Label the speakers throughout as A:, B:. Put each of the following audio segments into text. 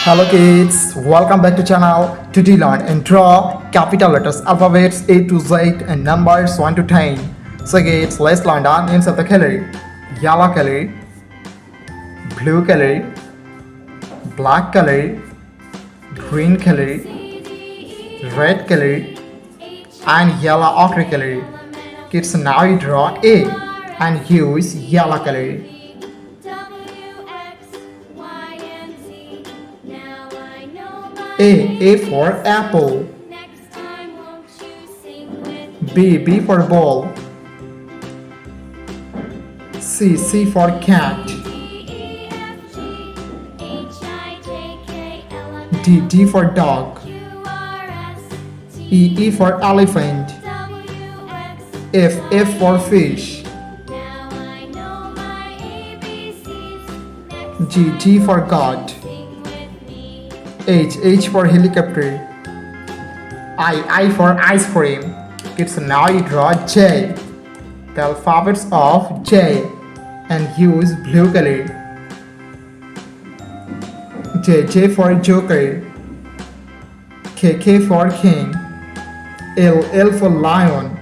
A: Hello kids, welcome back to channel. Today learn and draw capital letters, alphabets A to Z and numbers 1 to 10. So kids, let's learn the names of the color. Yellow color, blue color, black color, green color, red color and yellow ochre color. Kids, now you draw A and use yellow color. A for apple. B for ball. C for cat. D for dog. E for elephant. F for fish. G for God. H for helicopter. I for ice cream. Kids, now you draw J, the alphabets of J, and use blue color. J for joker. K for king. L for lion.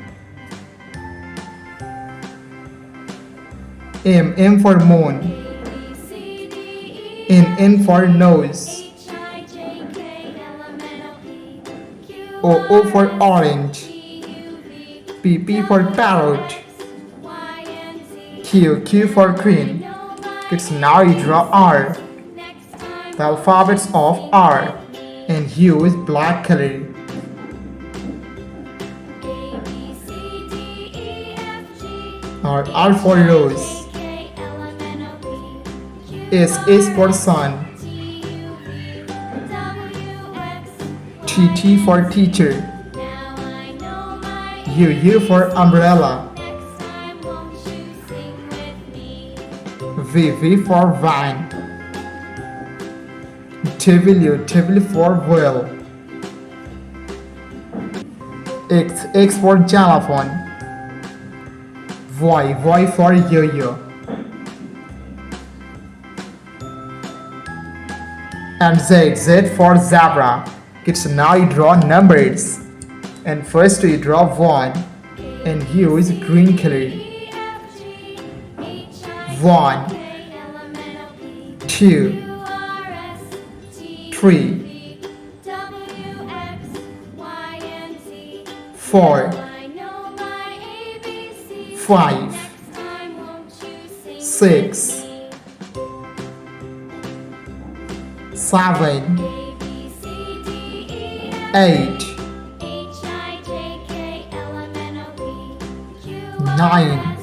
A: M for moon. N for nose. O for orange. P for parrot. Q for queen. Kids, now you draw R, the alphabets of R, and use black color. R for rose. S for sun. T for teacher. U for umbrella. V for van. W for whale. X for xylophone. Y for yo-yo. And Z for zebra. Kids, now you draw numbers, and first you draw 1 and use green color. 1 2 3 4 5 6 7 8 9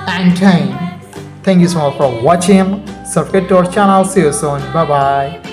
A: and 10. Thank you so much for watching. Subscribe to our channel. See you soon. Bye bye.